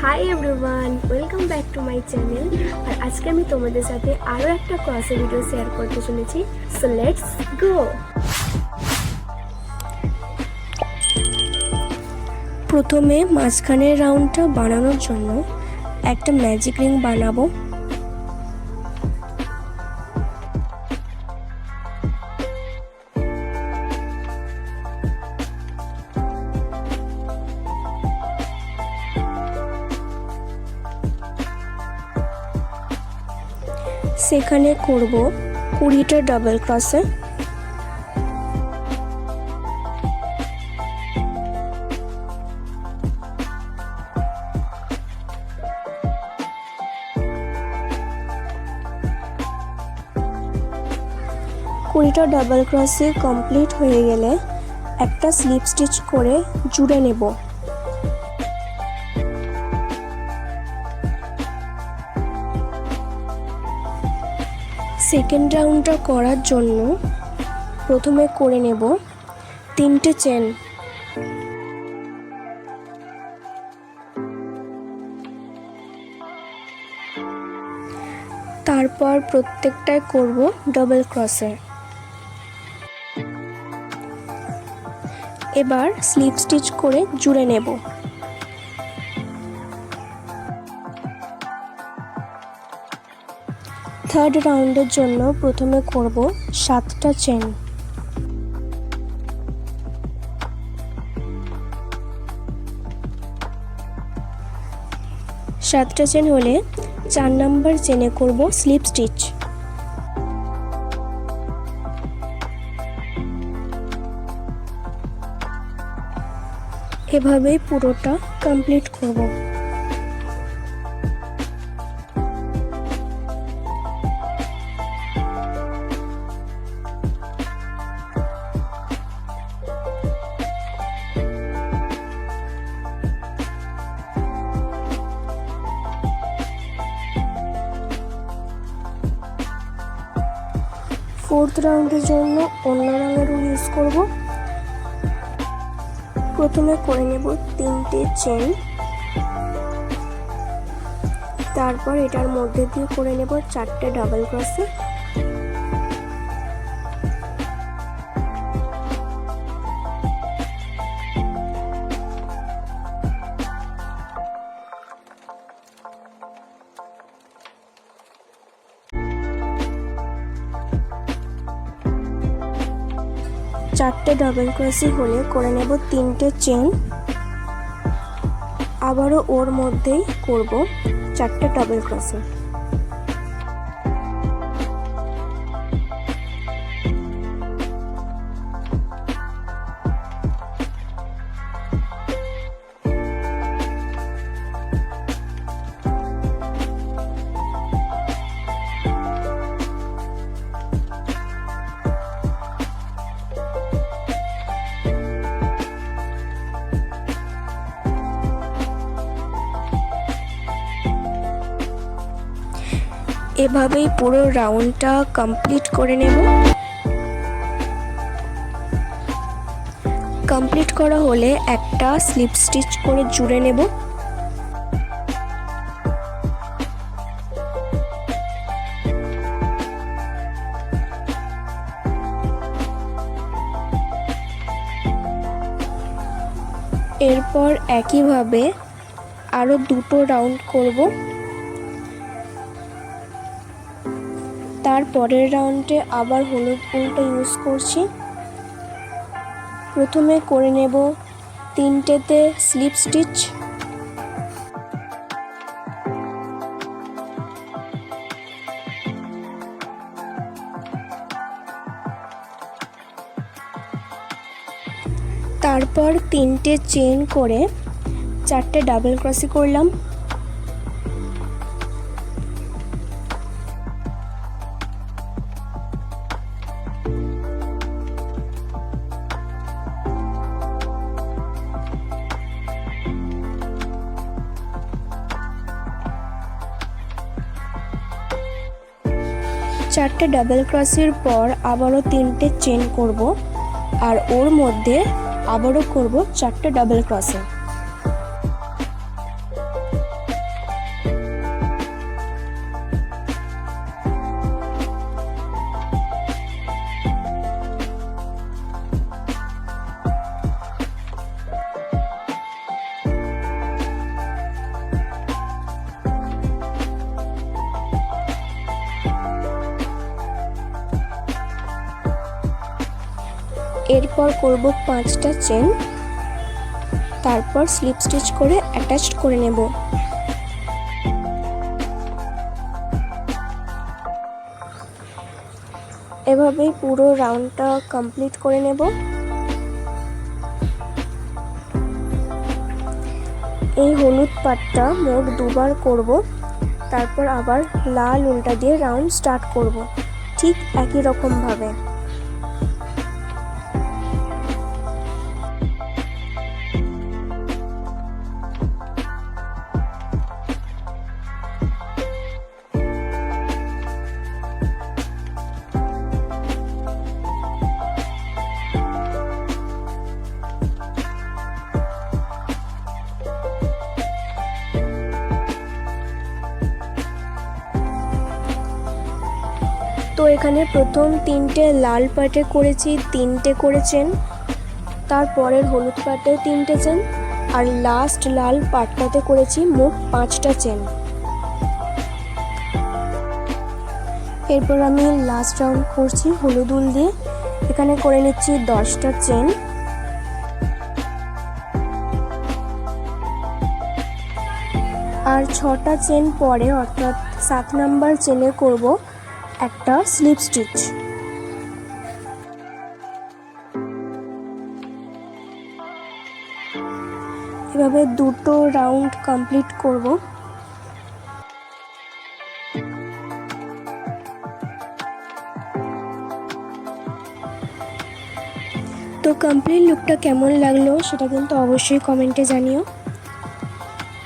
High everyone, welcome back to my channel. আর আজকে আমি তোমাদের সাথে আরও একটা ক্রসের ভিডিও শেয়ার করতে চলেছি। So let's go. প্রথমে মাঝখানের রাউন্ডটা বানানোর জন্য একটা ম্যাজিক রিং বানাবো। সেখানে করব 20টা ডাবল ক্রসে। কুড়িটা ডাবল ক্রসে কমপ্লিট হয়ে গেলে একটা স্লিপ স্টিচ করে জুড়ে নেব। সেকেন্ড রাউন্ডটা করার জন্য প্রথমে করে নেব 3টে চেন। তারপর প্রত্যেকটায় করব ডাবল ক্রসে। এবার স্লিপ স্টিচ করে জুড়ে নেব। থার্ড রাউন্ডের জন্য প্রথমে করব 7টা চেন। সাতটা চেন হলে 4 নাম্বার চেনে করব স্লিপ স্টিচ। এভাবেই পুরোটা কমপ্লিট করব। ফোর্থ রাউন্ডের জন্য অন্য রঙের উল ইউজ করব। প্রথমে করে নেব 3টে চেন, তারপর এটার মধ্যে দিয়ে করে নেব 4টে ডাবল ক্রসে। চারটে ডাবল ক্রসই হলে করে নেব 3টে চেন, আবারও ওর মধ্যেই করব 4টে ডাবল ক্রসে। এভাবেই পুরো রাউন্ডটা কমপ্লিট করে নেব। কমপ্লিট করা হলে একটা স্লিপ স্টিচ করে জুড়ে নেব। এরপর একইভাবে আরো 2টো রাউন্ড করব। তারপরের রাউন্ডে আবার হলুদ উলটা ইউজ করছি। প্রথমে করে নেব 3টেতে স্লিপ স্টিচ, তারপর 3টে চেন করে 4টে ডাবল ক্রসি করলাম। চারটে ডাবল ক্রসের পর আবারও 3টে চেন করব, আর ওর মধ্যে আবারও করব 4টে ডাবল ক্রসে। এরপর করব 5টা চেন, তারপর স্লিপ স্টিচ করে অ্যাটাচ করে নেব। এভাবেই পুরো রাউন্ডটা কমপ্লিট করে নেব। এই হলুদ পাটটা মোট 2বার করব, তারপর আবার লাল উল্টা দিয়ে রাউন্ড স্টার্ট করব, ঠিক একই রকম ভাবে। তো এখানে প্রথম 3টে লাল পাটে করেছি 3টে করে চেন, তারপরের হলুদ পাটেও 3টে চেন, আর লাস্ট লাল পাটটাতে করেছি মোট 5টা চেন। এরপর আমি লাস্ট রাউন্ড করছি হলুদ উল দিয়ে। এখানে করে নিচ্ছি 10টা চেন। আর 6টা চেন পরে অর্থাৎ 7 নাম্বার চেনে করব একটা স্লিপ স্টিচ। এভাবে 2টো রাউন্ড কমপ্লিট করব। তো কমপ্লিট লুকটা কেমন লাগলো সেটা কিন্তু অবশ্যই কমেন্টে জানিও।